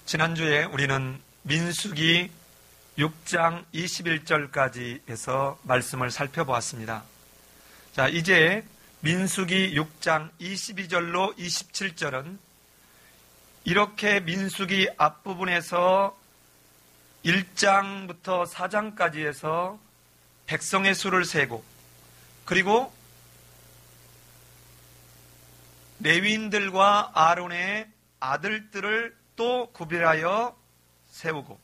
지난주에 우리는 민수기 6장 21절까지 해서 말씀을 살펴보았습니다. 자, 이제 민수기 6장 22절로 27절은 이렇게 민수기 앞부분에서 1장부터 4장까지 해서 백성의 수를 세고, 그리고 레위인들과 아론의 아들들을 또 구별하여 세우고,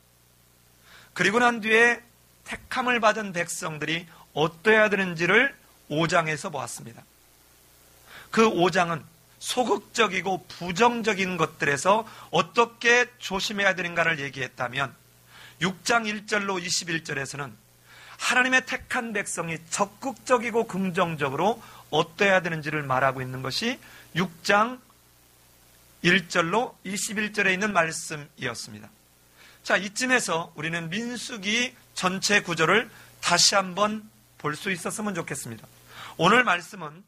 그리고 난 뒤에 택함을 받은 백성들이 어떠해야 되는지를 5장에서 보았습니다. 그 5장은 소극적이고 부정적인 것들에서 어떻게 조심해야 되는가를 얘기했다면, 6장 1절로 21절에서는 하나님의 택한 백성이 적극적이고 긍정적으로 어떠해야 되는지를 말하고 있는 것이 6장 1절로 21절에 있는 말씀이었습니다. 자, 이쯤에서 우리는 민수기 전체 구조를 다시 한번 볼 수 있었으면 좋겠습니다. 오늘 말씀은,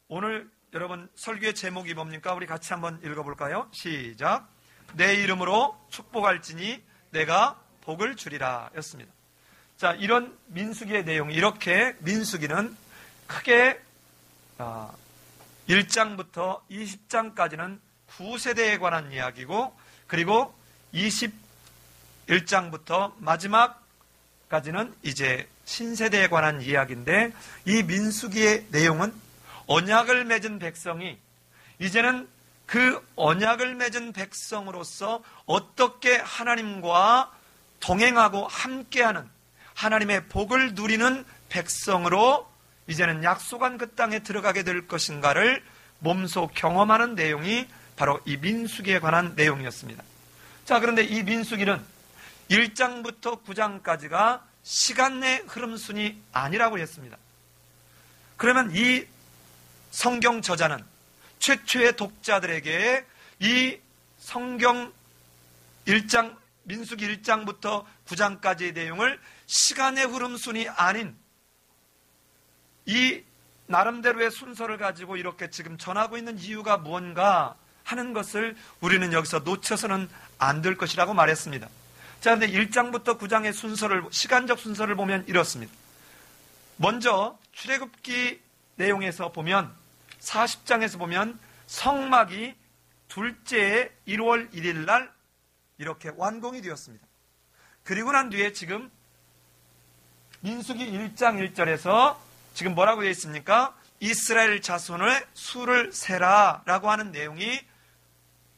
오늘 여러분 설교의 제목이 뭡니까? 우리 같이 한번 읽어볼까요? 시작. 내 이름으로 축복할지니 내가 복을 주리라 였습니다. 자, 이런 민수기의 내용, 이렇게 민수기는 크게 1장부터 20장까지는 구세대에 관한 이야기고, 그리고 21장부터 마지막까지는 이제 신세대에 관한 이야기인데, 이 민수기의 내용은 언약을 맺은 백성이 이제는 그 언약을 맺은 백성으로서 어떻게 하나님과 동행하고 함께하는 하나님의 복을 누리는 백성으로 이제는 약속한 그 땅에 들어가게 될 것인가를 몸소 경험하는 내용이 바로 이 민수기에 관한 내용이었습니다. 자, 그런데 이 민수기는 1장부터 9장까지가 시간 내 흐름순이 아니라고 했습니다. 그러면 이 성경 저자는 최초의 독자들에게 이 성경 1장, 민수기 1장부터 9장까지의 내용을 시간의 흐름순이 아닌 이 나름대로의 순서를 가지고 이렇게 지금 전하고 있는 이유가 무언가 하는 것을 우리는 여기서 놓쳐서는 안 될 것이라고 말했습니다. 자, 근데 1장부터 9장의 순서를, 시간적 순서를 보면 이렇습니다. 먼저 출애굽기 내용에서 보면 40장에서 보면 성막이 둘째 1월 1일 날 이렇게 완공이 되었습니다. 그리고 난 뒤에 지금 민수기 1장 1절에서 지금 뭐라고 되어 있습니까? 이스라엘 자손의 수를 세라 라고 하는 내용이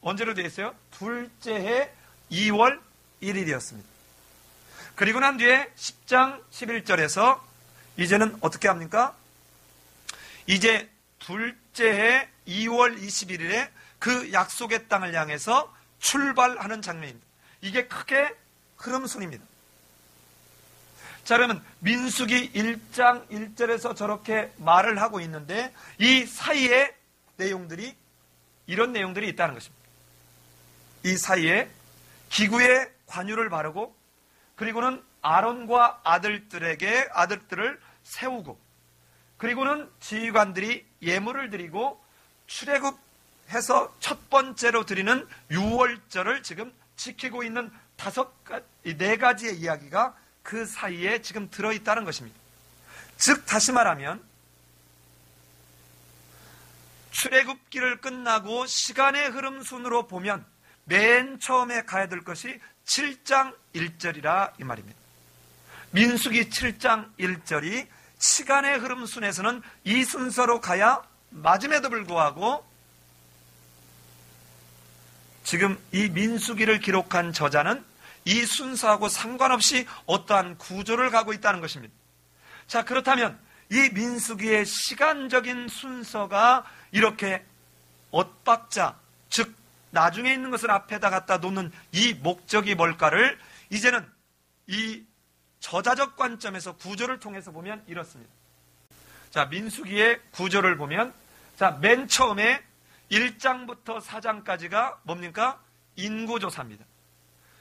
언제로 되어 있어요? 둘째 해 2월 1일이었습니다. 그리고 난 뒤에 10장 11절에서 이제는 어떻게 합니까? 이제 둘째 해 2월 21일에 그 약속의 땅을 향해서 출발하는 장면입니다. 이게 크게 흐름순입니다. 자, 그러면 민수기 1장 1절에서 저렇게 말을 하고 있는데 이 사이에 내용들이, 이런 내용들이 있다는 것입니다. 이 사이에 기구에 관유를 바르고, 그리고는 아론과 아들들을 세우고, 그리고는 지휘관들이 예물을 드리고 출애굽해서 첫 번째로 드리는 유월절을 지금 지키고 있는 4가지의 이야기가 그 사이에 지금 들어있다는 것입니다. 즉 다시 말하면 출애굽기를 끝나고 시간의 흐름 순으로 보면 맨 처음에 가야 될 것이 7장 1절이라 이 말입니다. 민수기 7장 1절이 시간의 흐름 순에서는 이 순서로 가야 맞음에도 불구하고 지금 이 민수기를 기록한 저자는 이 순서하고 상관없이 어떠한 구조를 가고 있다는 것입니다. 자, 그렇다면 이 민수기의 시간적인 순서가 이렇게 엇박자, 즉 나중에 있는 것을 앞에다 갖다 놓는 이 목적이 뭘까를 이제는 이 저자적 관점에서 구조를 통해서 보면 이렇습니다. 자, 민수기의 구조를 보면, 자, 맨 처음에 1장부터 4장까지가 뭡니까? 인구조사입니다.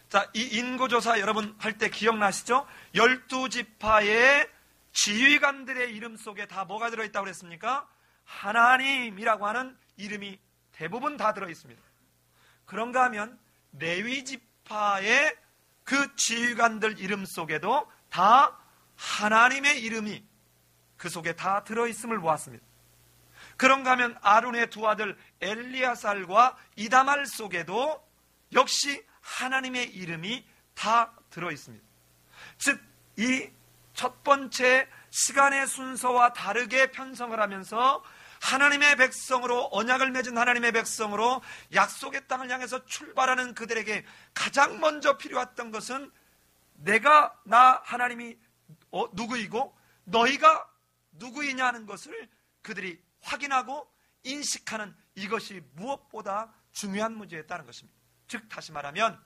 자, 이 인구조사 여러분 할 때 기억나시죠? 12지파의 지휘관들의 이름 속에 다 뭐가 들어있다고 그랬습니까? 하나님이라고 하는 이름이 대부분 다 들어있습니다. 그런가 하면 레위 지파의 그 지휘관들 이름 속에도 다 하나님의 이름이 그 속에 다 들어있음을 보았습니다. 그런가 하면 아론의 두 아들 엘리아살과 이다말 속에도 역시 하나님의 이름이 다 들어있습니다. 즉, 이 첫 번째 시간의 순서와 다르게 편성을 하면서 하나님의 백성으로, 언약을 맺은 하나님의 백성으로 약속의 땅을 향해서 출발하는 그들에게 가장 먼저 필요했던 것은 나 하나님이 누구이고 너희가 누구이냐는 것을 그들이 확인하고 인식하는, 이것이 무엇보다 중요한 문제였다는 것입니다. 즉, 다시 말하면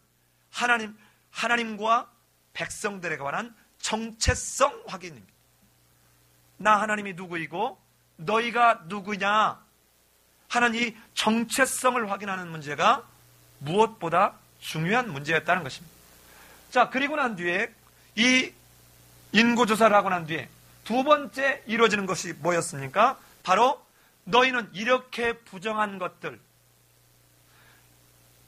하나님과 백성들에 관한 정체성 확인입니다. 나 하나님이 누구이고 너희가 누구냐 하는 이 정체성을 확인하는 문제가 무엇보다 중요한 문제였다는 것입니다. 자, 그리고 난 뒤에 이 인구조사를 하고 난 뒤에 두 번째 이루어지는 것이 뭐였습니까? 바로 너희는 이렇게 부정한 것들,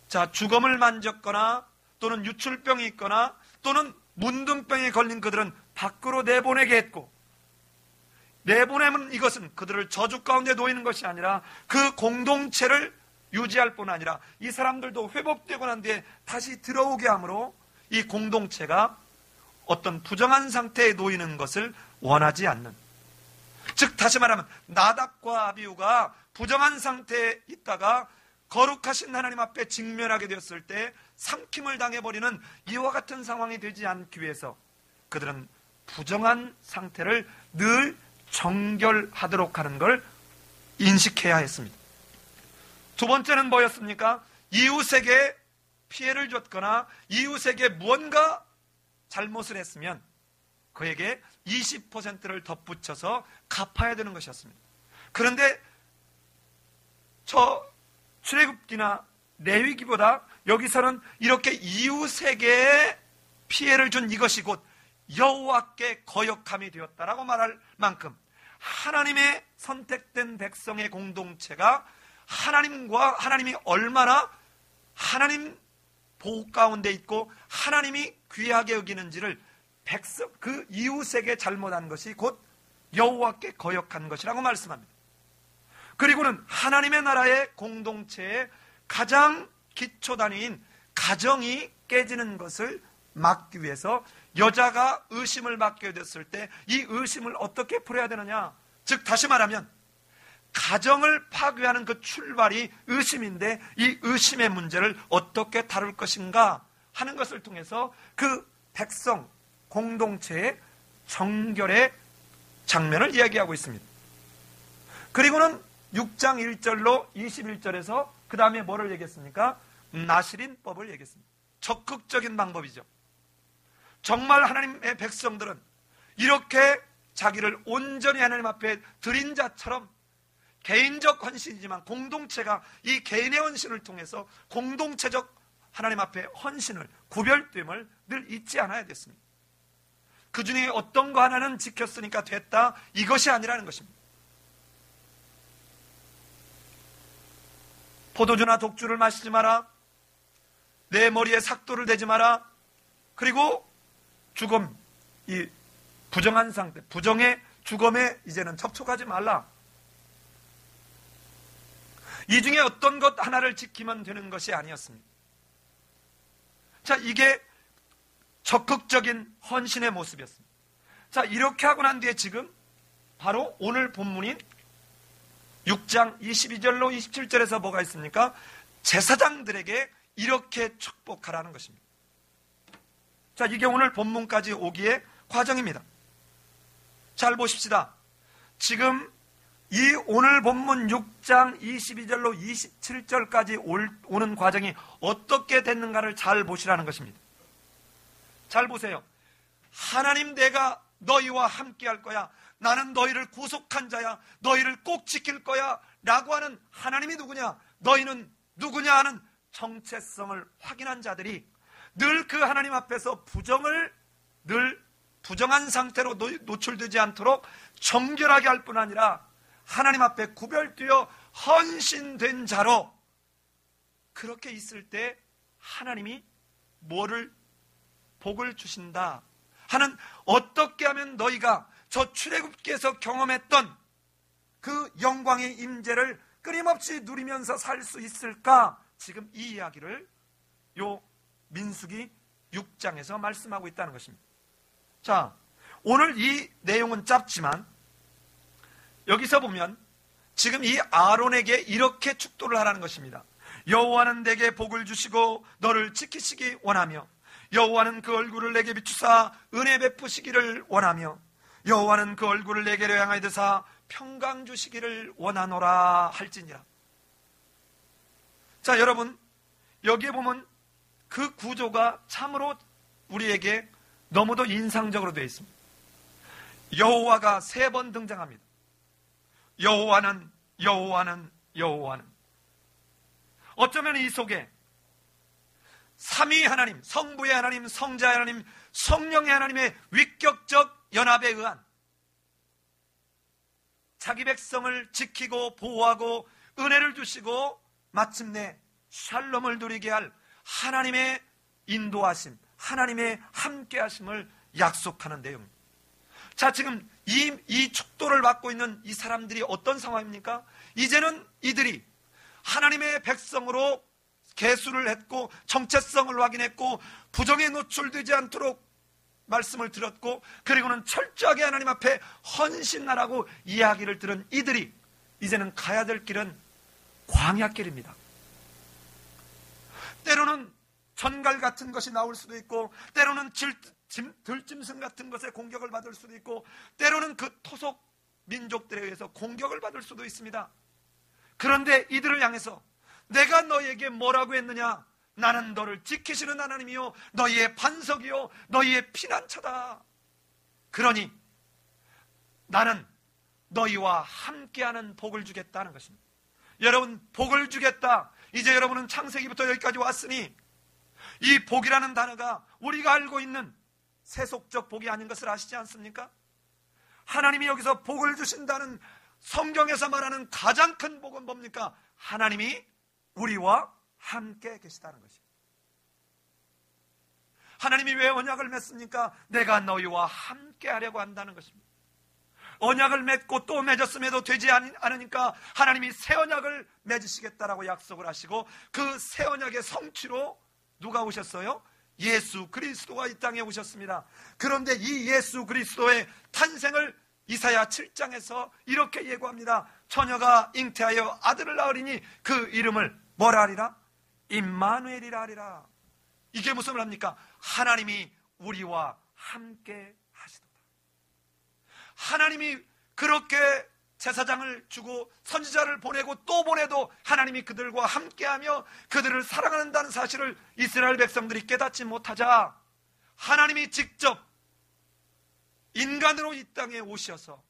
자, 주검을 만졌거나 또는 유출병이 있거나 또는 문둥병에 걸린 그들은 밖으로 내보내게 했고, 내보내면 이것은 그들을 저주 가운데 놓이는 것이 아니라 그 공동체를 유지할 뿐 아니라 이 사람들도 회복되고 난 뒤에 다시 들어오게 함으로 이 공동체가 어떤 부정한 상태에 놓이는 것을 원하지 않는, 즉 다시 말하면 나답과 아비후가 부정한 상태에 있다가 거룩하신 하나님 앞에 직면하게 되었을 때 삼킴을 당해버리는 이와 같은 상황이 되지 않기 위해서 그들은 부정한 상태를 늘 정결하도록 하는 걸 인식해야 했습니다. 두 번째는 뭐였습니까? 이웃에게 피해를 줬거나 이웃에게 무언가 잘못을 했으면 그에게 20%를 덧붙여서 갚아야 되는 것이었습니다. 그런데 출애굽기나 레위기보다 여기서는 이렇게 이웃에게 피해를 준 이것이 곧 여호와께 거역함이 되었다라고 말할 만큼 하나님의 선택된 백성의 공동체가 하나님이 얼마나 하나님 보호 가운데 있고 하나님이 귀하게 여기는지를 그 이웃에게 잘못한 것이 곧 여호와께 거역한 것이라고 말씀합니다. 그리고는 하나님의 나라의 공동체의 가장 기초 단위인 가정이 깨지는 것을 막기 위해서 여자가 의심을 받게 됐을 때 이 의심을 어떻게 풀어야 되느냐, 즉 다시 말하면 가정을 파괴하는 그 출발이 의심인데 이 의심의 문제를 어떻게 다룰 것인가 하는 것을 통해서 그 백성 공동체의 정결의 장면을 이야기하고 있습니다. 그리고는 6장 1절로 21절에서 그 다음에 뭐를 얘기했습니까? 나실인법을 얘기했습니다. 적극적인 방법이죠. 정말 하나님의 백성들은 이렇게 자기를 온전히 하나님 앞에 드린 자처럼 개인적 헌신이지만 공동체가 이 개인의 헌신을 통해서 공동체적 하나님 앞에 헌신을, 구별됨을 늘 잊지 않아야 됐습니다. 그 중에 어떤 거 하나는 지켰으니까 됐다, 이것이 아니라는 것입니다. 포도주나 독주를 마시지 마라, 내 머리에 삭도를 대지 마라, 그리고 죽음, 이 부정한 상태, 부정의 죽음에 이제는 접촉하지 말라. 이 중에 어떤 것 하나를 지키면 되는 것이 아니었습니다. 자, 이게 적극적인 헌신의 모습이었습니다. 자, 이렇게 하고 난 뒤에 지금 바로 오늘 본문인 6장 22절로 27절에서 뭐가 있습니까? 제사장들에게 이렇게 축복하라는 것입니다. 자, 이게 오늘 본문까지 오기의 과정입니다. 잘 보십시다. 지금 이 오늘 본문 6장 22절로 27절까지 오는 과정이 어떻게 됐는가를 잘 보시라는 것입니다. 잘 보세요. 하나님, 내가 너희와 함께 할 거야. 나는 너희를 구속한 자야. 너희를 꼭 지킬 거야. 라고 하는 하나님이 누구냐? 너희는 누구냐 하는 정체성을 확인한 자들이 늘 그 하나님 앞에서 늘 부정한 상태로 노출되지 않도록 정결하게 할 뿐 아니라 하나님 앞에 구별되어 헌신된 자로 그렇게 있을 때 하나님이 뭐를 복을 주신다 하는, 어떻게 하면 너희가 저 출애굽기에서 경험했던 그 영광의 임재를 끊임없이 누리면서 살 수 있을까? 지금 이 이야기를 요 민수기 6장에서 말씀하고 있다는 것입니다. 자, 오늘 이 내용은 짧지만 여기서 보면 지금 이 아론에게 이렇게 축도를 하라는 것입니다. 여호와는 내게 복을 주시고 너를 지키시기 원하며, 여호와는 그 얼굴을 내게 비추사 은혜 베푸시기를 원하며, 여호와는 그 얼굴을 내게로 향하여 드사 평강 주시기를 원하노라 할지니라. 자, 여러분, 여기에 보면 그 구조가 참으로 우리에게 너무도 인상적으로 되어 있습니다. 여호와가 3번 등장합니다. 여호와는, 여호와는, 여호와는. 어쩌면 이 속에 삼위 하나님, 성부의 하나님, 성자의 하나님, 성령의 하나님의 위격적 연합에 의한 자기 백성을 지키고 보호하고 은혜를 주시고 마침내 샬롬을 누리게 할 하나님의 인도하심, 하나님의 함께하심을 약속하는 내용입니다. 자, 지금 이 축도를 받고 있는 이 사람들이 어떤 상황입니까? 이제는 이들이 하나님의 백성으로 계수를 했고 정체성을 확인했고 부정에 노출되지 않도록 말씀을 들었고, 그리고는 철저하게 하나님 앞에 헌신하라고 이야기를 들은 이들이 이제는 가야 될 길은 광야길입니다. 때로는 전갈 같은 것이 나올 수도 있고, 때로는 들짐승 같은 것에 공격을 받을 수도 있고, 때로는 그 토속 민족들에 의해서 공격을 받을 수도 있습니다. 그런데 이들을 향해서 내가 너희에게 뭐라고 했느냐? 나는 너를 지키시는 하나님이요 너희의 반석이요 너희의 피난처다. 그러니 나는 너희와 함께하는 복을 주겠다는 것입니다. 여러분, 복을 주겠다. 이제 여러분은 창세기부터 여기까지 왔으니 이 복이라는 단어가 우리가 알고 있는 세속적 복이 아닌 것을 아시지 않습니까? 하나님이 여기서 복을 주신다는 성경에서 말하는 가장 큰 복은 뭡니까? 하나님이 우리와 함께 계시다는 것입니다. 하나님이 왜 언약을 맺습니까? 내가 너희와 함께 하려고 한다는 것입니다. 언약을 맺고 또 맺었음에도 되지 않으니까 하나님이 새 언약을 맺으시겠다라고 약속을 하시고, 그 새 언약의 성취로 누가 오셨어요? 예수 그리스도가 이 땅에 오셨습니다. 그런데 이 예수 그리스도의 탄생을 이사야 7장에서 이렇게 예고합니다. 처녀가 잉태하여 아들을 낳으리니 그 이름을 뭐라 하리라? 임마누엘이라 하리라. 이게 무슨 말입니까? 하나님이 우리와 함께 하시도다. 하나님이 그렇게 제사장을 주고 선지자를 보내고 또 보내도 하나님이 그들과 함께하며 그들을 사랑한다는 사실을 이스라엘 백성들이 깨닫지 못하자 하나님이 직접 인간으로 이 땅에 오셔서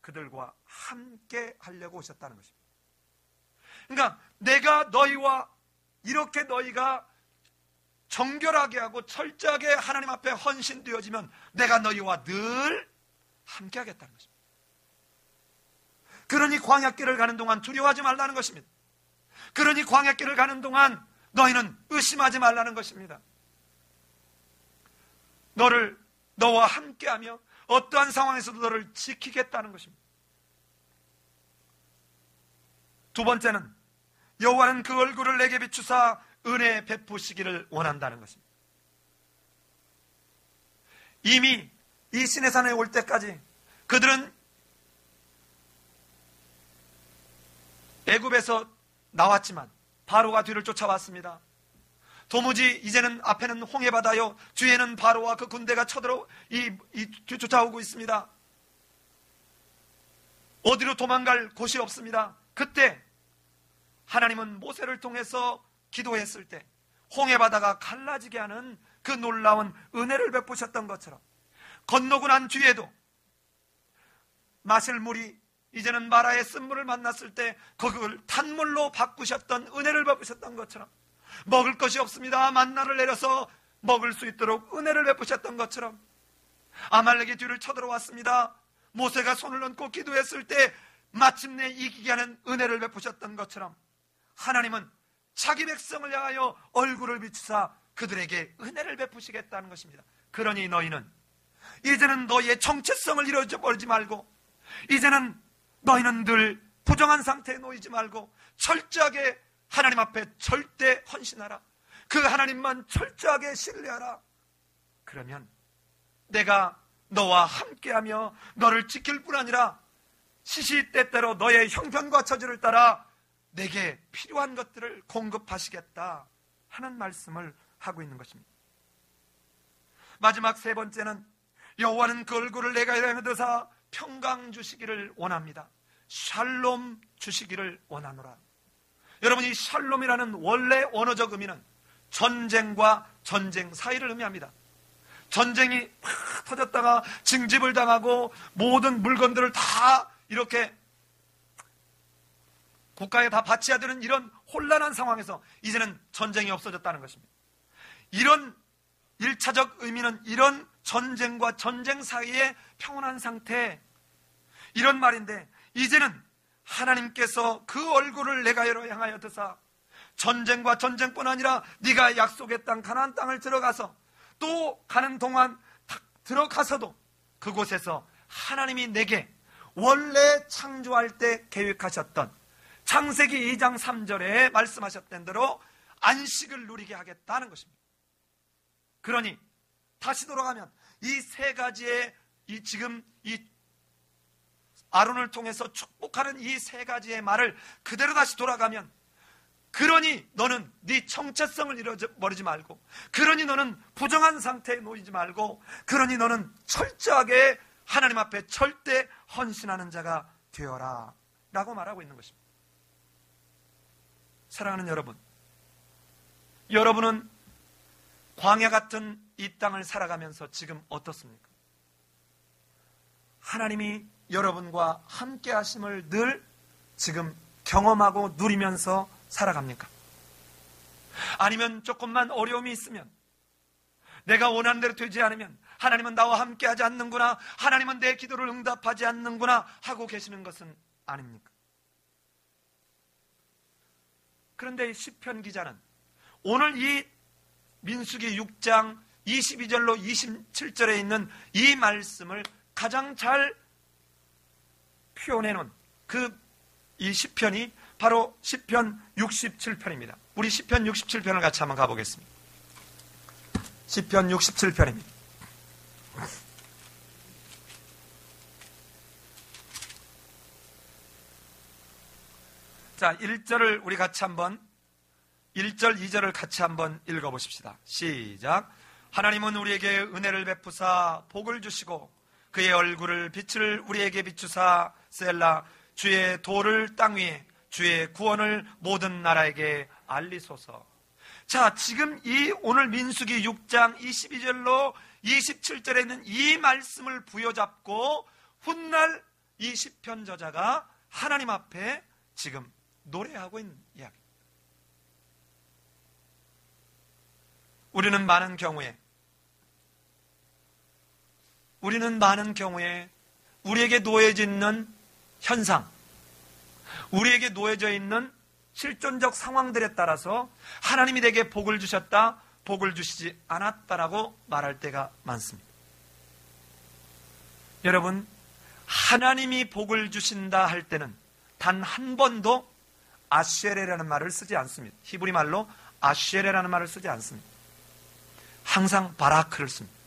그들과 함께 하려고 오셨다는 것입니다. 그러니까 내가 너희와 이렇게 너희가 정결하게 하고 철저하게 하나님 앞에 헌신되어지면 내가 너희와 늘 함께 하겠다는 것입니다. 그러니 광야길을 가는 동안 두려워하지 말라는 것입니다. 그러니 광야길을 가는 동안 너희는 의심하지 말라는 것입니다. 너와 함께하며 어떠한 상황에서도 너를 지키겠다는 것입니다. 두 번째는 여호와는 그 얼굴을 내게 비추사 은혜 베푸시기를 원한다는 것입니다. 이미 이 시내산에 올 때까지 그들은 애굽에서 나왔지만 바로가 뒤를 쫓아왔습니다. 도무지 이제는 앞에는 홍해바다요 뒤에는 바로와 그 군대가 뒤쫓아오고 있습니다. 어디로 도망갈 곳이 없습니다. 그때 하나님은 모세를 통해서 기도했을 때 홍해바다가 갈라지게 하는 그 놀라운 은혜를 베푸셨던 것처럼 건너고 난 뒤에도 마실 물이 이제는 마라의 쓴물을 만났을 때 그걸 탄물로 바꾸셨던 은혜를 베푸셨던 것처럼, 먹을 것이 없습니다. 만나를 내려서 먹을 수 있도록 은혜를 베푸셨던 것처럼, 아말렉의 뒤를 쳐들어왔습니다. 모세가 손을 얹고 기도했을 때 마침내 이기게 하는 은혜를 베푸셨던 것처럼, 하나님은 자기 백성을 향하여 얼굴을 비추사 그들에게 은혜를 베푸시겠다는 것입니다. 그러니 너희는 이제는 너희의 정체성을 잃어버리지 말고, 이제는 너희는 늘 부정한 상태에 놓이지 말고 철저하게 하나님 앞에 절대 헌신하라. 그 하나님만 철저하게 신뢰하라. 그러면 내가 너와 함께하며 너를 지킬 뿐 아니라 시시때때로 너의 형편과 처지를 따라 내게 필요한 것들을 공급하시겠다 하는 말씀을 하고 있는 것입니다. 마지막 세 번째는 여호와는 그 얼굴을 내가 향하여서 평강 주시기를 원합니다. 샬롬 주시기를 원하노라. 여러분, 이 샬롬이라는 원래 원어적 의미는 전쟁과 전쟁 사이를 의미합니다. 전쟁이 팍 터졌다가 징집을 당하고 모든 물건들을 다 이렇게 국가에 다 바쳐야 되는 이런 혼란한 상황에서 이제는 전쟁이 없어졌다는 것입니다. 이런 1차적 의미는 이런 전쟁과 전쟁 사이의 평온한 상태, 이런 말인데, 이제는 하나님께서 그 얼굴을 내가 향하여 드사 전쟁과 전쟁뿐 아니라 네가 약속의 땅 가나안 땅을 들어가서 또 가는 동안 들어가서도 그곳에서 하나님이 내게 원래 창조할 때 계획하셨던 창세기 2장 3절에 말씀하셨던 대로 안식을 누리게 하겠다는 것입니다. 그러니 다시 돌아가면 이 세 가지의 지금 이 아론을 통해서 축복하는 이 세 가지의 말을 그대로 다시 돌아가면, 그러니 너는 네 정체성을 잃어버리지 말고, 그러니 너는 부정한 상태에 놓이지 말고, 그러니 너는 철저하게 하나님 앞에 절대 헌신하는 자가 되어라 라고 말하고 있는 것입니다. 사랑하는 여러분, 여러분은 광야 같은 이 땅을 살아가면서 지금 어떻습니까? 하나님이 여러분과 함께 하심을 늘 지금 경험하고 누리면서 살아갑니까? 아니면 조금만 어려움이 있으면, 내가 원하는 대로 되지 않으면 하나님은 나와 함께 하지 않는구나, 하나님은 내 기도를 응답하지 않는구나 하고 계시는 것은 아닙니까? 그런데 시편 기자는 오늘 이 민수기 6장 22절로 27절에 있는 이 말씀을 가장 잘 표현해 놓은 이 시편이 바로 시편 67편입니다. 우리 시편 67편을 같이 한번 가보겠습니다. 시편 67편입니다. 자, 1절을 우리 같이 한번, 1절, 2절을 같이 한번 읽어보십시다. 시작. 하나님은 우리에게 은혜를 베푸사 복을 주시고 그의 얼굴을 빛을 우리에게 비추사 셀라. 주의 도를 땅 위에, 주의 구원을 모든 나라에게 알리소서. 자, 지금 이 오늘 민수기 6장 22절로 27절에 있는 이 말씀을 부여잡고 훗날 이 시편 저자가 하나님 앞에 지금 노래하고 있는 이야기. 우리는 많은 경우에 우리에게 놓여져 있는 현상, 우리에게 놓여져 있는 실존적 상황들에 따라서 하나님이 내게 복을 주셨다, 복을 주시지 않았다라고 말할 때가 많습니다. 여러분, 하나님이 복을 주신다 할 때는 단 한 번도 아쉐레라는 말을 쓰지 않습니다. 히브리 말로 아쉐레라는 말을 쓰지 않습니다. 항상 바라크를 씁니다.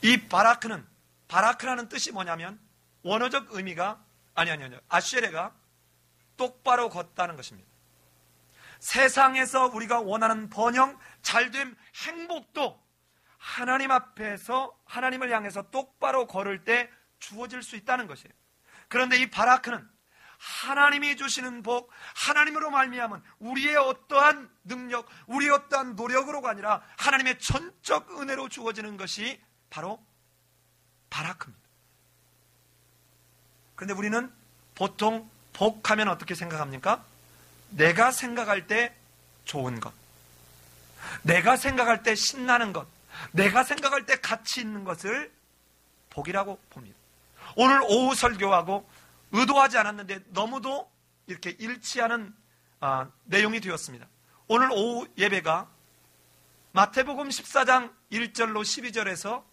이 바라크라는 뜻이 뭐냐면 원어적 의미가 아쉐레가 똑바로 걷다는 것입니다. 세상에서 우리가 원하는 번영, 잘됨, 행복도 하나님 앞에서 하나님을 향해서 똑바로 걸을 때 주어질 수 있다는 것이에요. 그런데 이 바라크는 하나님이 주시는 복, 하나님으로 말미암은 우리의 어떠한 능력, 우리의 어떠한 노력으로가 아니라 하나님의 전적 은혜로 주어지는 것이 바로 바라크입니다. 그런데 우리는 보통 복하면 어떻게 생각합니까? 내가 생각할 때 좋은 것, 내가 생각할 때 신나는 것, 내가 생각할 때 가치 있는 것을 복이라고 봅니다. 오늘 오후 설교하고 의도하지 않았는데 너무도 이렇게 일치하는 내용이 되었습니다. 오늘 오후 예배가 마태복음 14장 1절로 12절에서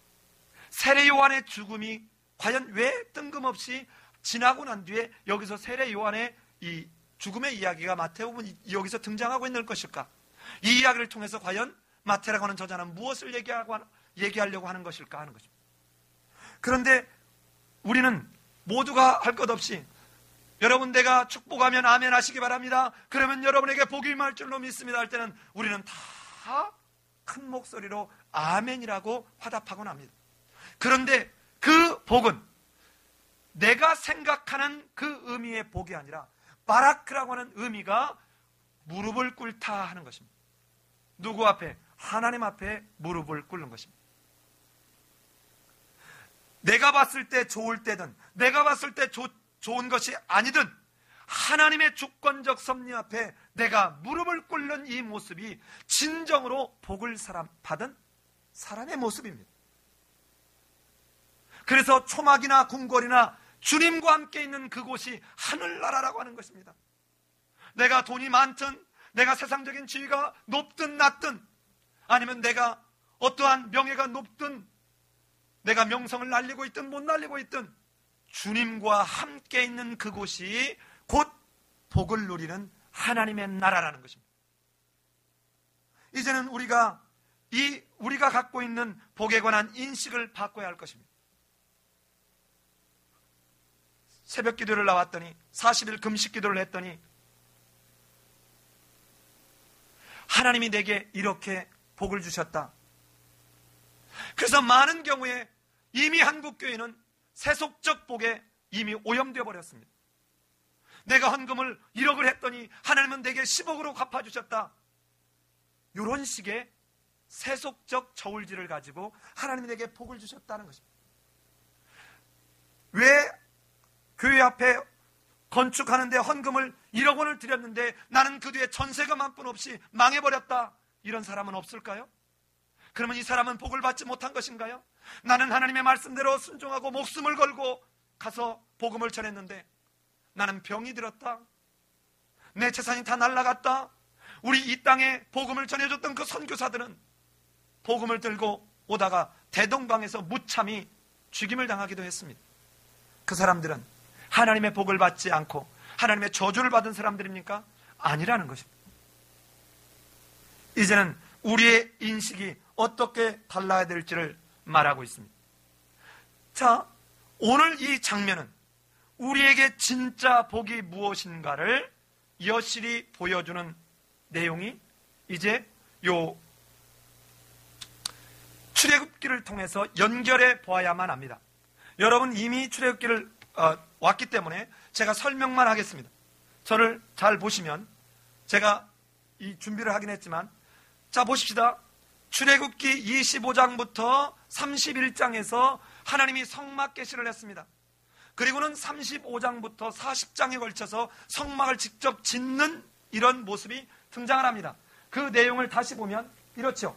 세례 요한의 죽음이 과연 왜 뜬금없이 지나고 난 뒤에 여기서 세례 요한의 이 죽음의 이야기가 마태복음 여기서 등장하고 있는 것일까? 이 이야기를 통해서 과연 마태라고 하는 저자는 무엇을 얘기하려고 하는 것일까 하는 것입니다. 그런데 우리는 모두가 할 것 없이 여러분 내가 축복하면 아멘 하시기 바랍니다. 그러면 여러분에게 복이 임할 줄로 믿습니다 할 때는 우리는 다 큰 목소리로 아멘이라고 화답하곤 합니다. 그런데 그 복은 내가 생각하는 그 의미의 복이 아니라 바라크라고 하는 의미가 무릎을 꿇다 하는 것입니다. 누구 앞에? 하나님 앞에 무릎을 꿇는 것입니다. 내가 봤을 때 좋을 때든 내가 봤을 때 좋은 것이 아니든 하나님의 주권적 섭리 앞에 내가 무릎을 꿇는 이 모습이 진정으로 복을 받은 사람의 모습입니다. 그래서 초막이나 궁궐이나 주님과 함께 있는 그곳이 하늘나라라고 하는 것입니다. 내가 돈이 많든 내가 세상적인 지위가 높든 낮든 아니면 내가 어떠한 명예가 높든 내가 명성을 날리고 있든 못 날리고 있든 주님과 함께 있는 그곳이 곧 복을 누리는 하나님의 나라라는 것입니다. 이제는 우리가 갖고 있는 복에 관한 인식을 바꿔야 할 것입니다. 새벽 기도를 나왔더니 40일 금식 기도를 했더니 하나님이 내게 이렇게 복을 주셨다. 그래서 많은 경우에 이미 한국교회는 세속적 복에 이미 오염되어 버렸습니다. 내가 헌금을 1억을 했더니 하나님은 내게 10억으로 갚아주셨다. 이런 식의 세속적 저울질을 가지고 하나님이 내게 복을 주셨다는 것입니다. 왜 교회 앞에 건축하는데 헌금을 1억 원을 드렸는데 나는 그 뒤에 전세금 한 푼 없이 망해버렸다. 이런 사람은 없을까요? 그러면 이 사람은 복을 받지 못한 것인가요? 나는 하나님의 말씀대로 순종하고 목숨을 걸고 가서 복음을 전했는데 나는 병이 들었다. 내 재산이 다 날아갔다. 우리 이 땅에 복음을 전해줬던 그 선교사들은 복음을 들고 오다가 대동방에서 무참히 죽임을 당하기도 했습니다. 그 사람들은 하나님의 복을 받지 않고 하나님의 저주를 받은 사람들입니까? 아니라는 것입니다. 이제는 우리의 인식이 어떻게 달라야 될지를 말하고 있습니다. 자, 오늘 이 장면은 우리에게 진짜 복이 무엇인가를 여실히 보여주는 내용이 이제 요 출애굽기를 통해서 연결해 보아야만 합니다. 여러분 이미 출애굽기를 왔기 때문에 제가 설명만 하겠습니다. 저를 잘 보시면 제가 이 준비를 하긴 했지만 자 보십시다. 출애굽기 25장부터 31장에서 하나님이 성막 계시를 했습니다. 그리고는 35장부터 40장에 걸쳐서 성막을 직접 짓는 이런 모습이 등장을 합니다. 그 내용을 다시 보면 이렇죠.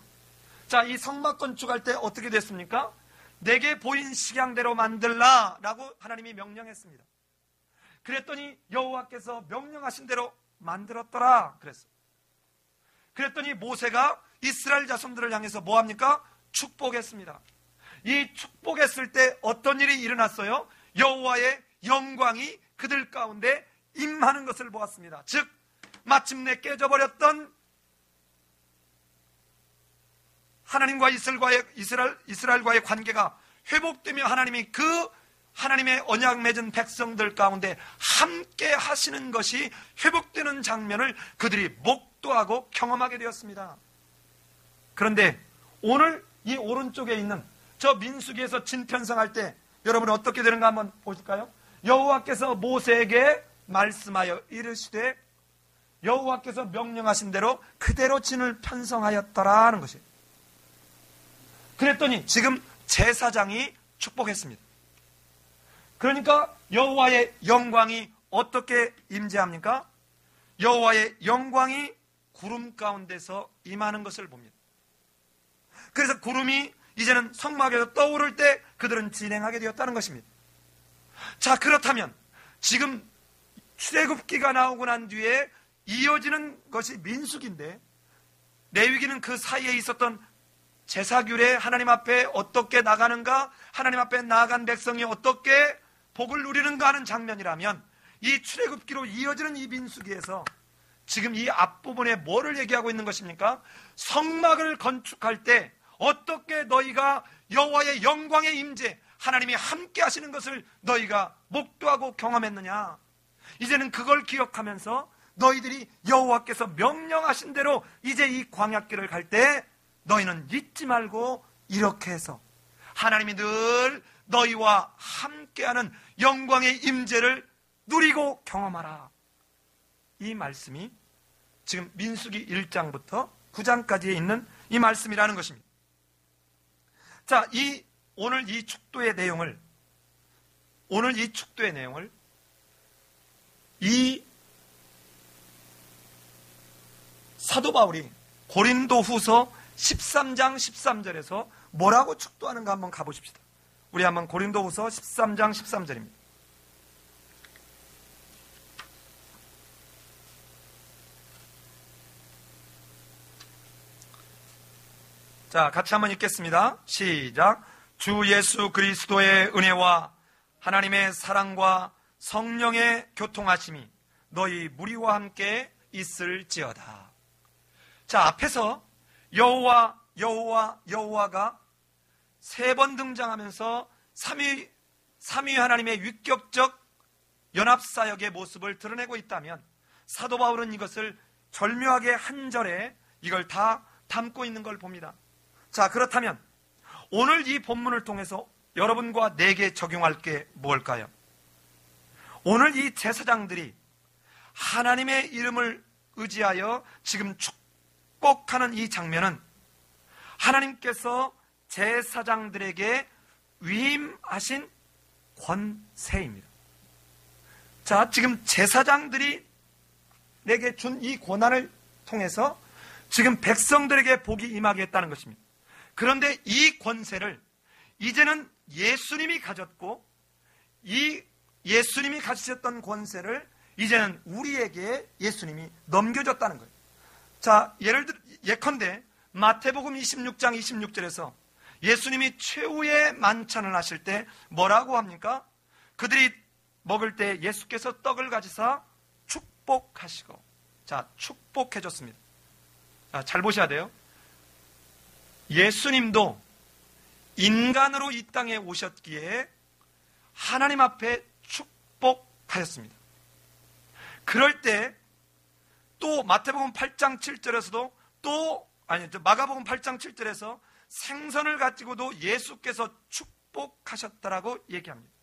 자, 이 성막 건축할 때 어떻게 됐습니까? 내게 보인 식양대로 만들라 라고 하나님이 명령했습니다. 그랬더니 여호와께서 명령하신 대로 만들었더라 그랬어요. 그랬더니 모세가 이스라엘 자손들을 향해서 뭐합니까? 축복했습니다. 이 축복했을 때 어떤 일이 일어났어요? 여호와의 영광이 그들 가운데 임하는 것을 보았습니다. 즉 마침내 깨져버렸던 하나님과 이스라엘과의 관계가 회복되며 하나님이 그 하나님의 언약 맺은 백성들 가운데 함께 하시는 것이 회복되는 장면을 그들이 목도하고 경험하게 되었습니다. 그런데 오늘 이 오른쪽에 있는 저 민수기에서 진편성할 때 여러분 어떻게 되는가 한번 보실까요? 여호와께서 모세에게 말씀하여 이르시되 여호와께서 명령하신 대로 그대로 진을 편성하였더라 하는 것이에요. 그랬더니 지금 제사장이 축복했습니다. 그러니까 여호와의 영광이 어떻게 임재합니까? 여호와의 영광이 구름 가운데서 임하는 것을 봅니다. 그래서 구름이 이제는 성막에서 떠오를 때 그들은 진행하게 되었다는 것입니다. 자, 그렇다면 지금 출애굽기가 나오고 난 뒤에 이어지는 것이 민수기인데, 레위기는 그 사이에 있었던 제사규례, 하나님 앞에 어떻게 나가는가, 하나님 앞에 나아간 백성이 어떻게 복을 누리는가 하는 장면이라면, 이 출애굽기로 이어지는 이 민수기에서 지금 이 앞부분에 뭐를 얘기하고 있는 것입니까? 성막을 건축할 때 어떻게 너희가 여호와의 영광의 임재, 하나님이 함께 하시는 것을 너희가 목도하고 경험했느냐. 이제는 그걸 기억하면서 너희들이 여호와께서 명령하신 대로 이제 이 광야길을 갈 때 너희는 잊지 말고 이렇게 해서 하나님이 늘 너희와 함께하는 영광의 임재를 누리고 경험하라. 이 말씀이 지금 민수기 1장부터 9장까지에 있는 이 말씀이라는 것입니다. 자, 오늘 이 축도의 내용을 이 사도 바울이 고린도후서 13장 13절에서 뭐라고 축도하는가 한번 가보십시다. 우리 한번 고린도후서 13장 13절입니다. 자, 같이 한번 읽겠습니다. 시작. 주 예수 그리스도의 은혜와 하나님의 사랑과 성령의 교통하심이 너희 무리와 함께 있을지어다. 자, 앞에서 여호와가 세 번 등장하면서 삼위 하나님의 위격적 연합사역의 모습을 드러내고 있다면, 사도 바울은 이것을 절묘하게 한 절에 이걸 다 담고 있는 걸 봅니다. 자, 그렇다면 오늘 이 본문을 통해서 여러분과 내게 적용할 게 뭘까요? 오늘 이 제사장들이 하나님의 이름을 의지하여 지금 축복하는 이 장면은 하나님께서 제사장들에게 위임하신 권세입니다. 자, 지금 제사장들이 내게 준 이 권한을 통해서 지금 백성들에게 복이 임하게 했다는 것입니다. 그런데 이 권세를 이제는 예수님이 가졌고, 이 예수님이 가지셨던 권세를 이제는 우리에게 예수님이 넘겨줬다는 거예요. 자, 예컨대 마태복음 26장 26절에서 예수님이 최후의 만찬을 하실 때 뭐라고 합니까? 그들이 먹을 때 예수께서 떡을 가지사 축복하시고, 자, 축복해줬습니다. 자, 잘 보셔야 돼요. 예수님도 인간으로 이 땅에 오셨기에 하나님 앞에 축복하셨습니다. 그럴 때 또 마태복음 8장 7절에서도 마가복음 8장 7절에서 생선을 가지고도 예수께서 축복하셨다라고 얘기합니다.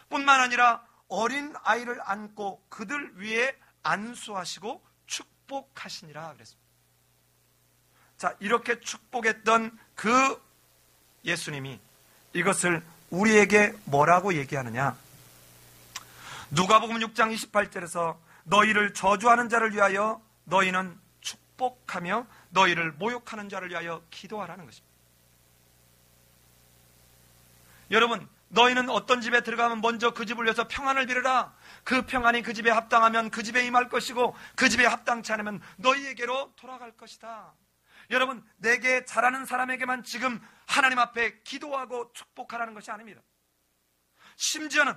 뿐만 아니라 어린 아이를 안고 그들 위에 안수하시고 축복하시니라 그랬습니다. 자, 이렇게 축복했던 그 예수님이 이것을 우리에게 뭐라고 얘기하느냐? 누가복음 6장 28절에서 너희를 저주하는 자를 위하여 너희는 축복하며 너희를 모욕하는 자를 위하여 기도하라는 것입니다. 여러분, 너희는 어떤 집에 들어가면 먼저 그 집을 위해서 평안을 빌으라. 그 평안이 그 집에 합당하면 그 집에 임할 것이고, 그 집에 합당치 않으면 너희에게로 돌아갈 것이다. 여러분, 내게 잘하는 사람에게만 지금 하나님 앞에 기도하고 축복하라는 것이 아닙니다. 심지어는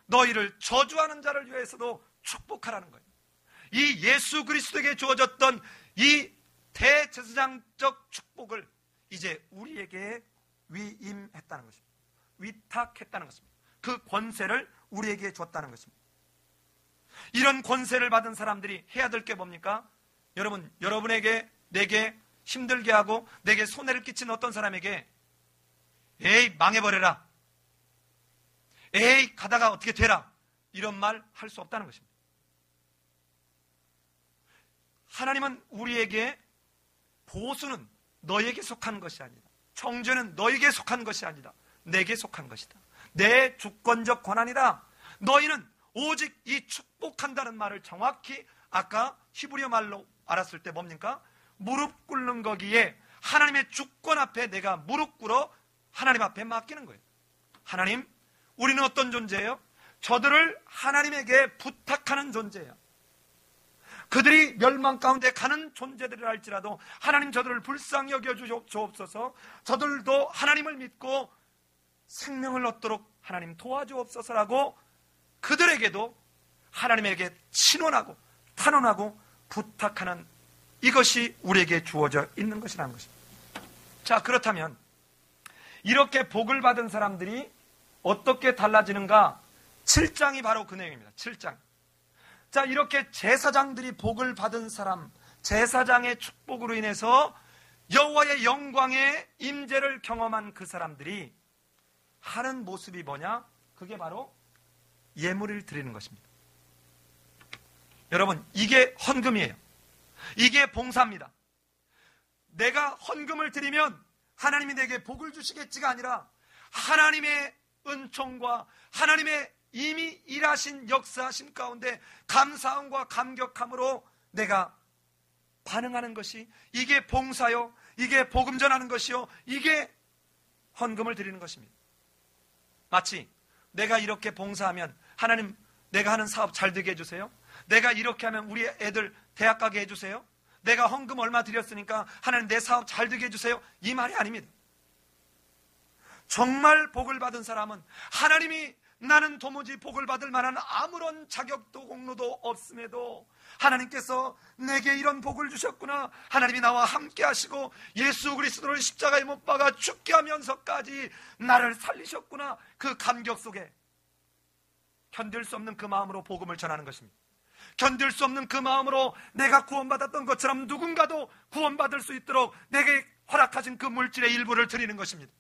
너희를 저주하는 자를 위해서도 축복하라는 거예요. 이 예수 그리스도에게 주어졌던 이 대제사장적 축복을 이제 우리에게 위임했다는 것입니다. 위탁했다는 것입니다. 그 권세를 우리에게 줬다는 것입니다. 이런 권세를 받은 사람들이 해야 될 게 뭡니까? 여러분, 여러분에게, 내게 힘들게 하고 내게 손해를 끼친 어떤 사람에게 에이 망해버려라, 에이 가다가 어떻게 되라, 이런 말 할 수 없다는 것입니다. 하나님은 우리에게 보수는 너에게 속한 것이 아니다, 정죄는 너에게 속한 것이 아니다, 내게 속한 것이다. 내 주권적 권한이다. 너희는 오직 이 축복한다는 말을 정확히 아까 히브리어 말로 알았을 때 뭡니까? 무릎 꿇는 거기에 하나님의 주권 앞에 내가 무릎 꿇어 하나님 앞에 맡기는 거예요. 하나님, 우리는 어떤 존재예요? 저들을 하나님에게 부탁하는 존재예요. 그들이 멸망 가운데 가는 존재들이라 할지라도 하나님 저들을 불쌍히 여겨주옵소서. 저들도 하나님을 믿고 생명을 얻도록 하나님 도와주옵소서라고 그들에게도 하나님에게 신원하고 탄원하고 부탁하는, 이것이 우리에게 주어져 있는 것이라는 것입니다. 자, 그렇다면 이렇게 복을 받은 사람들이 어떻게 달라지는가? 7장이 바로 그 내용입니다. 7장. 자, 이렇게 제사장들이 복을 받은 사람, 제사장의 축복으로 인해서 여호와의 영광의 임재를 경험한 그 사람들이 하는 모습이 뭐냐? 그게 바로 예물을 드리는 것입니다. 여러분, 이게 헌금이에요. 이게 봉사입니다. 내가 헌금을 드리면 하나님이 내게 복을 주시겠지가 아니라 하나님의 은총과 하나님의 이미 일하신 역사하심 가운데 감사함과 감격함으로 내가 반응하는 것이, 이게 봉사요, 이게 복음 전하는 것이요, 이게 헌금을 드리는 것입니다. 마치 내가 이렇게 봉사하면 하나님 내가 하는 사업 잘 되게 해주세요, 내가 이렇게 하면 우리 애들 대학 가게 해주세요, 내가 헌금 얼마 드렸으니까 하나님 내 사업 잘 되게 해주세요, 이 말이 아닙니다. 정말 복을 받은 사람은 하나님이 나는 도무지 복을 받을 만한 아무런 자격도 공로도 없음에도 하나님께서 내게 이런 복을 주셨구나, 하나님이 나와 함께 하시고 예수 그리스도를 십자가에 못 박아 죽게 하면서까지 나를 살리셨구나, 그 감격 속에 견딜 수 없는 그 마음으로 복음을 전하는 것입니다. 견딜 수 없는 그 마음으로 내가 구원받았던 것처럼 누군가도 구원받을 수 있도록 내게 허락하신 그 물질의 일부를 드리는 것입니다.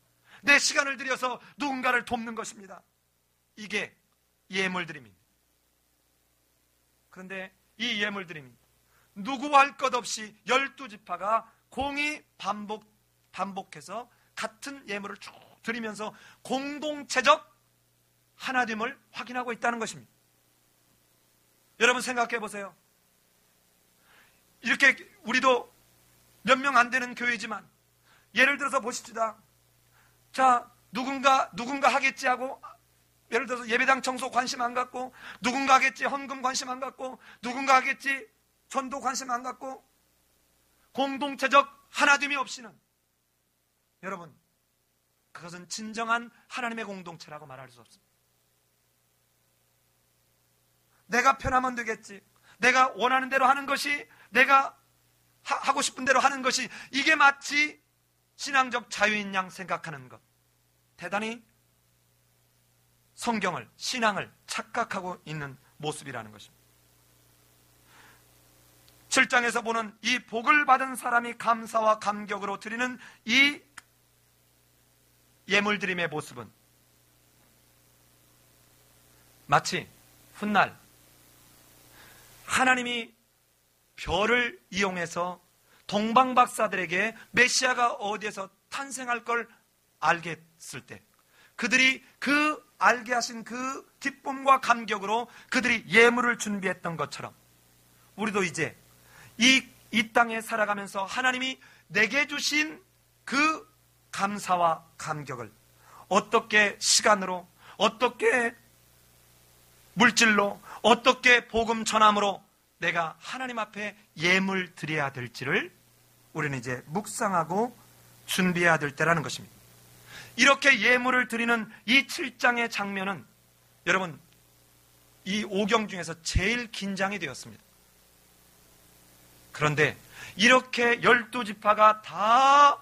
내 시간을 들여서 누군가를 돕는 것입니다. 이게 예물드림입니다. 그런데 이 예물드림이 누구 할 것 없이 12지파가 공히 반복해서 같은 예물을 쭉 드리면서 공동체적 하나됨을 확인하고 있다는 것입니다. 여러분 생각해 보세요. 이렇게 우리도 몇 명 안 되는 교회지만 예를 들어서 보십시다. 자, 누군가 하겠지 하고, 예를 들어서 예배당 청소 관심 안 갖고, 누군가 하겠지 헌금 관심 안 갖고, 누군가 하겠지 전도 관심 안 갖고, 공동체적 하나됨이 없이는, 여러분, 그것은 진정한 하나님의 공동체라고 말할 수 없습니다. 내가 편하면 되겠지, 내가 원하는 대로 하는 것이, 내가 하고 싶은 대로 하는 것이, 이게 마치 신앙적 자유인 양 생각하는 것, 대단히 성경을, 신앙을 착각하고 있는 모습이라는 것입니다. 7장에서 보는 이 복을 받은 사람이 감사와 감격으로 드리는 이 예물드림의 모습은 마치 훗날 하나님이 별을 이용해서 동방박사들에게 메시아가 어디에서 탄생할 걸 알게 했을 때 그들이 그 알게 하신 그 기쁨과 감격으로 그들이 예물을 준비했던 것처럼 우리도 이제 이 땅에 살아가면서 하나님이 내게 주신 그 감사와 감격을 어떻게 시간으로, 어떻게 물질로, 어떻게 복음 전함으로 내가 하나님 앞에 예물 드려야 될지를 우리는 이제 묵상하고 준비해야 될 때라는 것입니다. 이렇게 예물을 드리는 이 7장의 장면은 여러분 이 5경 중에서 제일 긴장이 되었습니다. 그런데 이렇게 12지파가 다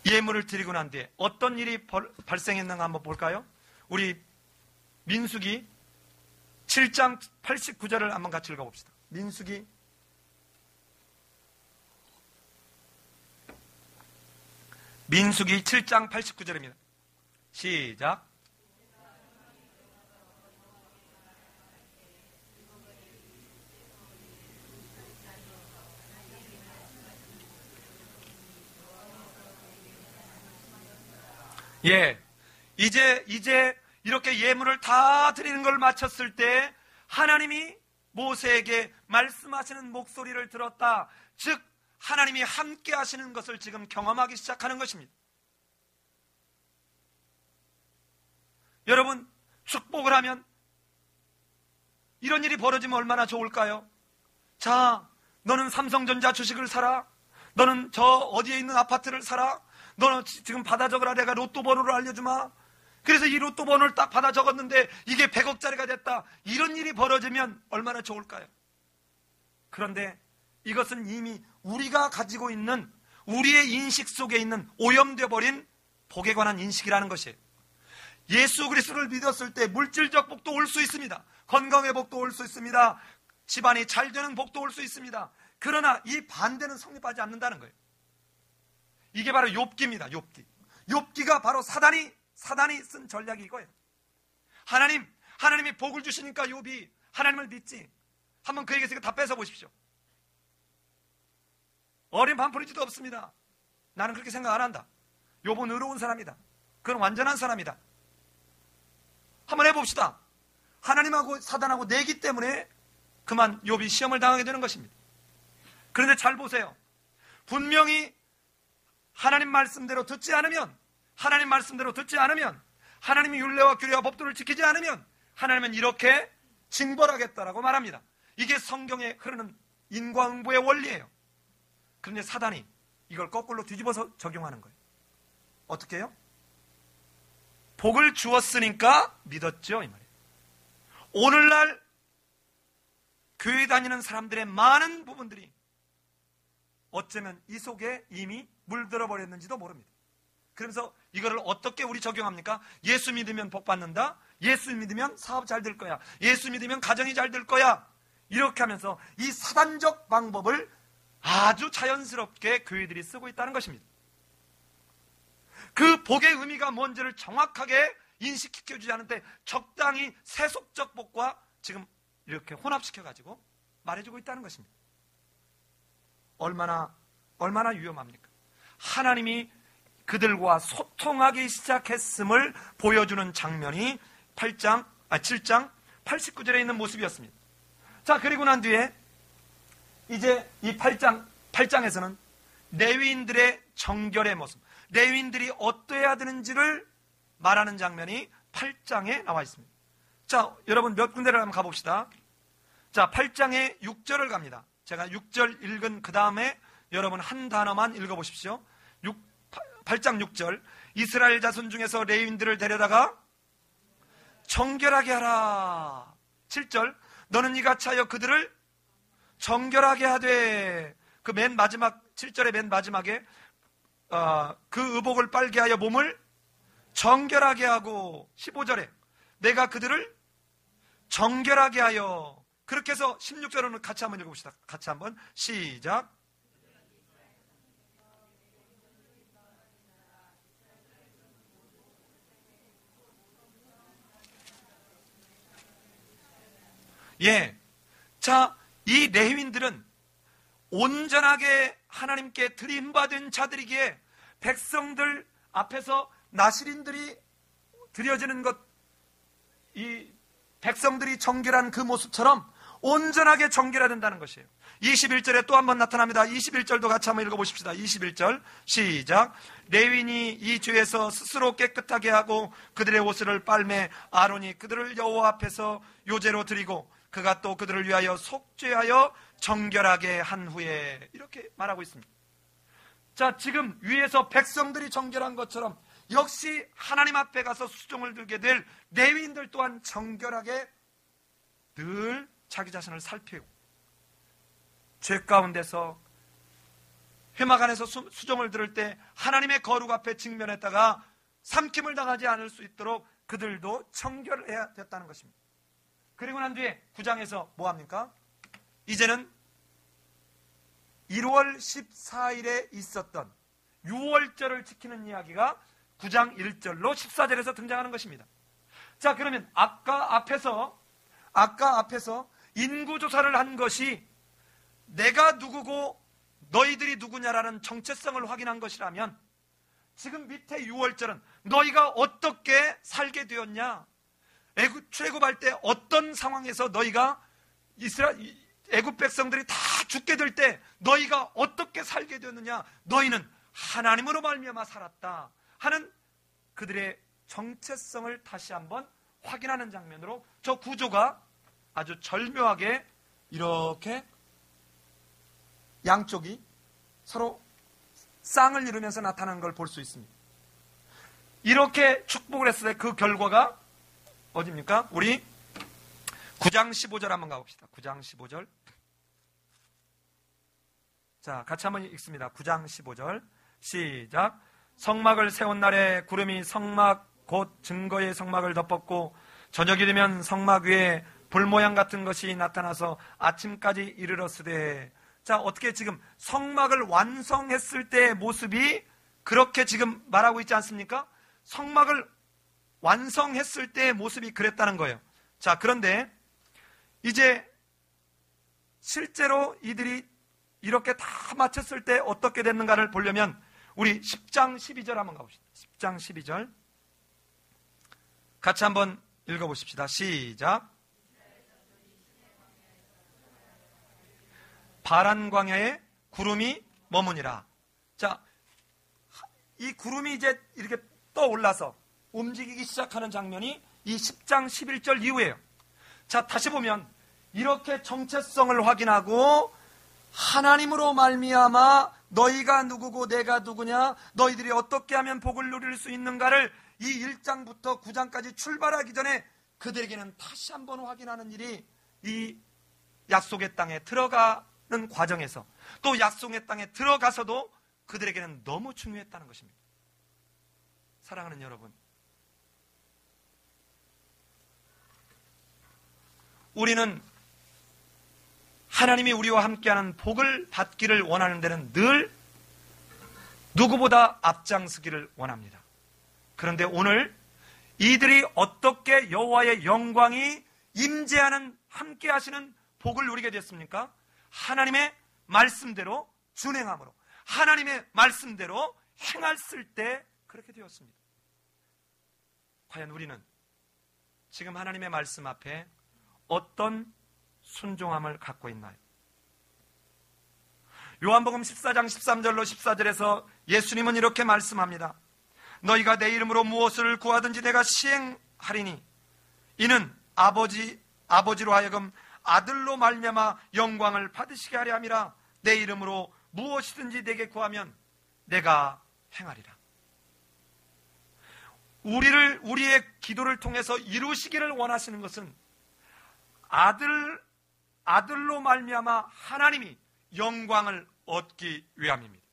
예물을 드리고 난 뒤에 어떤 일이 발생했는가 한번 볼까요? 우리 민수기 7장 89절을 한번 같이 읽어봅시다. 민수기 7장 89절입니다. 시작. 예, 이제 이렇게 예물을 다 드리는 걸 마쳤을 때 하나님이 모세에게 말씀하시는 목소리를 들었다. 즉 하나님이 함께 하시는 것을 지금 경험하기 시작하는 것입니다. 여러분, 축복을 하면 이런 일이 벌어지면 얼마나 좋을까요? 자, 너는 삼성전자 주식을 사라. 너는 저 어디에 있는 아파트를 사라. 너는 지금 받아 적으라. 내가 로또 번호를 알려주마. 그래서 이 로또 번호를 딱 받아 적었는데 이게 100억짜리가 됐다. 이런 일이 벌어지면 얼마나 좋을까요? 그런데 이것은 이미 우리가 가지고 있는, 우리의 인식 속에 있는 오염되어 버린 복에 관한 인식이라는 것이에요. 예수 그리스도를 믿었을 때 물질적 복도 올 수 있습니다. 건강의 복도 올 수 있습니다. 집안이 잘 되는 복도 올 수 있습니다. 그러나 이 반대는 성립하지 않는다는 거예요. 이게 바로 욥기입니다. 욥기가 바로 사단이 쓴 전략이 이거예요. 하나님이 복을 주시니까 욥이 하나님을 믿지. 한번 그에게서 다 뺏어 보십시오. 어린 반풀이지도 없습니다. 나는 그렇게 생각 안 한다. 욥은 의로운 사람이다. 그건 완전한 사람이다. 한번 해봅시다. 하나님하고 사단하고 내기 때문에 그만 욥이 시험을 당하게 되는 것입니다. 그런데 잘 보세요. 분명히 하나님 말씀대로 듣지 않으면, 하나님이 율례와 규례와 법도를 지키지 않으면 하나님은 이렇게 징벌하겠다라고 말합니다. 이게 성경에 흐르는 인과응보의 원리예요. 그런데 사단이 이걸 거꾸로 뒤집어서 적용하는 거예요. 어떻게 해요? 복을 주었으니까 믿었죠, 이 말이에요. 오늘날 교회 다니는 사람들의 많은 부분들이 어쩌면 이 속에 이미 물들어 버렸는지도 모릅니다. 그러면서 이거를 어떻게 우리 적용합니까? 예수 믿으면 복 받는다. 예수 믿으면 사업 잘 될 거야. 예수 믿으면 가정이 잘 될 거야. 이렇게 하면서 이 사단적 방법을 아주 자연스럽게 교회들이 쓰고 있다는 것입니다. 그 복의 의미가 뭔지를 정확하게 인식시켜주지 않는데 적당히 세속적 복과 지금 이렇게 혼합시켜가지고 말해주고 있다는 것입니다. 얼마나 위험합니까? 하나님이 그들과 소통하기 시작했음을 보여주는 장면이 7장 89절에 있는 모습이었습니다. 자, 그리고 난 뒤에 이제 이 8장에서는 레위인들의 정결의 모습, 레위인들이 어떠해야 되는지를 말하는 장면이 8장에 나와 있습니다. 자, 여러분 몇 군데를 한번 가봅시다. 자, 8장의 6절을 갑니다. 제가 6절 읽은 그 다음에 여러분 한 단어만 읽어보십시오. 8장 6절. 이스라엘 자손 중에서 레위인들을 데려다가 정결하게 하라. 7절. 너는 이같이 하여 그들을 정결하게 하되. 그 맨 마지막 7절의 맨 마지막에 그 의복을 빨게 하여 몸을 정결하게 하고 15절에 내가 그들을 정결하게 하여. 그렇게 해서 16절은 같이 한번 읽어봅시다. 같이 한번 시작. 예. 자, 이 레위인들은 온전하게 하나님께 드림받은 자들이기에 백성들 앞에서 나실인들이 드려지는 것, 이 백성들이 정결한 그 모습처럼 온전하게 정결해야 된다는 것이에요. 21절에 또 한 번 나타납니다. 21절도 같이 한번 읽어보십시다. 21절 시작. 레위인이 이 죄에서 스스로 깨끗하게 하고 그들의 옷을 빨매 아론이 그들을 여호와 앞에서 요제로 드리고 그가 또 그들을 위하여 속죄하여 정결하게 한 후에, 이렇게 말하고 있습니다. 자, 지금 위에서 백성들이 정결한 것처럼 역시 하나님 앞에 가서 수종을 들게 될 레위인들 또한 정결하게 늘 자기 자신을 살피고 죄 가운데서 회막 안에서 수종을 들을 때 하나님의 거룩 앞에 직면했다가 삼킴을 당하지 않을 수 있도록 그들도 정결해야 됐다는 것입니다. 그리고 난 뒤에 9장에서 뭐합니까? 이제는 1월 14일에 있었던 6월절을 지키는 이야기가 9장 1절로 14절에서 등장하는 것입니다. 자, 그러면 아까 앞에서 인구조사를 한 것이 내가 누구고 너희들이 누구냐라는 정체성을 확인한 것이라면 지금 밑에 6월절은 너희가 어떻게 살게 되었냐, 출애굽할 때 어떤 상황에서 너희가 애굽 백성들이 다 죽게 될 때 너희가 어떻게 살게 되었느냐, 너희는 하나님으로 말미암아 살았다 하는 그들의 정체성을 다시 한번 확인하는 장면으로 저 구조가 아주 절묘하게 이렇게 양쪽이 서로 쌍을 이루면서 나타나는 걸 볼 수 있습니다. 이렇게 축복을 했을 때 그 결과가 어디입니까? 우리 9장 15절 한번 가봅시다. 9장 15절. 자, 같이 한번 읽습니다. 9장 15절. 시작. 성막을 세운 날에 구름이 성막 곧 증거의 성막을 덮었고 저녁이 되면 성막 위에 불 모양 같은 것이 나타나서 아침까지 이르렀으되. 자, 어떻게 지금 성막을 완성했을 때의 모습이 그렇게 지금 말하고 있지 않습니까? 성막을 완성했을 때의 모습이 그랬다는 거예요. 자, 그런데 이제 실제로 이들이 이렇게 다 마쳤을 때 어떻게 됐는가를 보려면 우리 10장 12절 한번 가봅시다. 10장 12절 같이 한번 읽어보십시다. 시작. 파란 광야에 구름이 머무니라. 자, 이 구름이 이제 이렇게 떠올라서 움직이기 시작하는 장면이 이 10장 11절 이후에요. 자, 다시 보면 이렇게 정체성을 확인하고 하나님으로 말미암아 너희가 누구고 내가 누구냐, 너희들이 어떻게 하면 복을 누릴 수 있는가를 이 1장부터 9장까지 출발하기 전에 그들에게는 다시 한번 확인하는 일이 이 약속의 땅에 들어가는 과정에서 또 약속의 땅에 들어가서도 그들에게는 너무 중요했다는 것입니다. 사랑하는 여러분, 우리는 하나님이 우리와 함께하는 복을 받기를 원하는 데는 늘 누구보다 앞장서기를 원합니다. 그런데 오늘 이들이 어떻게 여호와의 영광이 임재하는 함께 하시는 복을 누리게 됐습니까? 하나님의 말씀대로 준행함으로, 하나님의 말씀대로 행했을 때 그렇게 되었습니다. 과연 우리는 지금 하나님의 말씀 앞에 어떤 순종함을 갖고 있나요? 요한복음 14장 13절로 14절에서 예수님은 이렇게 말씀합니다. 너희가 내 이름으로 무엇을 구하든지 내가 시행하리니 이는 아버지로 하여금 아들로 말미암아 영광을 받으시게 하려 함이라. 내 이름으로 무엇이든지 내게 구하면 내가 행하리라. 우리의 기도를 통해서 이루시기를 원하시는 것은 아들로 말미암아 하나님이 영광을 얻기 위함입니다.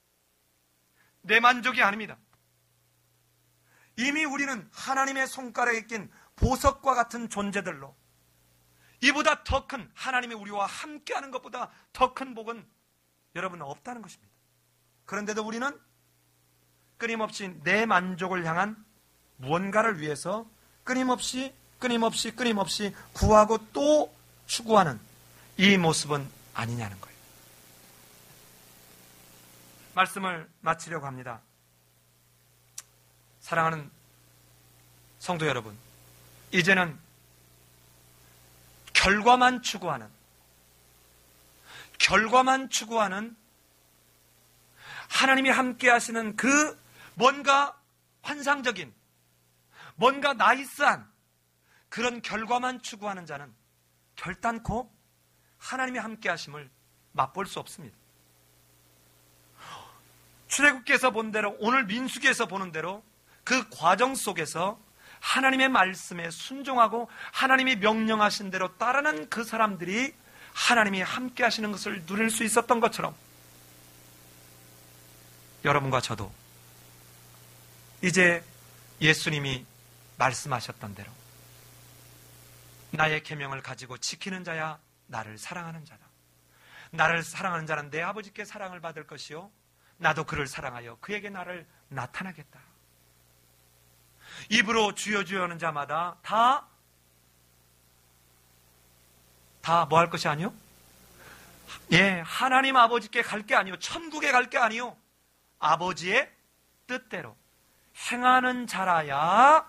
내 만족이 아닙니다. 이미 우리는 하나님의 손가락에 낀 보석과 같은 존재들로 이보다 더 큰, 하나님이 우리와 함께하는 것보다 더 큰 복은 여러분 없다는 것입니다. 그런데도 우리는 끊임없이 내 만족을 향한 무언가를 위해서 끊임없이 구하고 또 추구하는 이 모습은 아니냐는 거예요. 말씀을 마치려고 합니다. 사랑하는 성도 여러분, 이제는 결과만 추구하는 하나님이 함께 하시는 그 뭔가 환상적인, 뭔가 나이스한 그런 결과만 추구하는 자는 결단코 하나님이 함께 하심을 맛볼 수 없습니다. 출애굽기에서 본 대로, 오늘 민수기에서 보는 대로 그 과정 속에서 하나님의 말씀에 순종하고 하나님이 명령하신 대로 따르는 그 사람들이 하나님이 함께 하시는 것을 누릴 수 있었던 것처럼 여러분과 저도 이제 예수님이 말씀하셨던 대로 나의 계명을 가지고 지키는 자야 나를 사랑하는 자다. 나를 사랑하는 자는 내 아버지께 사랑을 받을 것이요 나도 그를 사랑하여 그에게 나를 나타나겠다. 입으로 주여 주여 하는 자마다 다 뭐 할 것이 아니요? 예, 하나님 아버지께 갈 게 아니요, 천국에 갈 게 아니요, 아버지의 뜻대로 행하는 자라야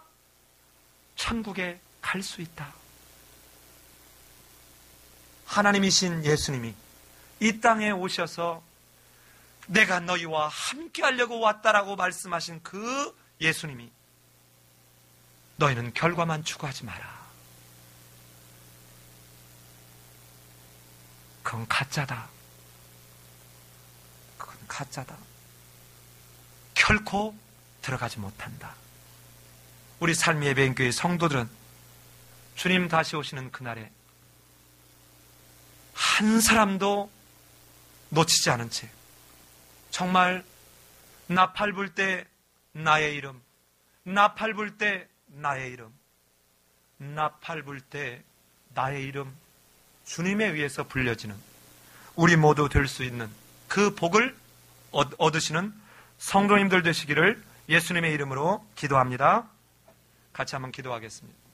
천국에 갈 수 있다. 하나님이신 예수님이 이 땅에 오셔서 내가 너희와 함께 하려고 왔다라고 말씀하신 그 예수님이 너희는 결과만 추구하지 마라. 그건 가짜다. 그건 가짜다. 결코 들어가지 못한다. 우리 삶의 예배인교회 성도들은 주님 다시 오시는 그날에 한 사람도 놓치지 않은 채 정말 나팔 불 때 나의 이름, 나팔 불 때 나의 이름, 나팔 불 때 나의 이름, 주님에 의해서 불려지는 우리 모두 될 수 있는 그 복을 얻으시는 성도님들 되시기를 예수님의 이름으로 기도합니다. 같이 한번 기도하겠습니다.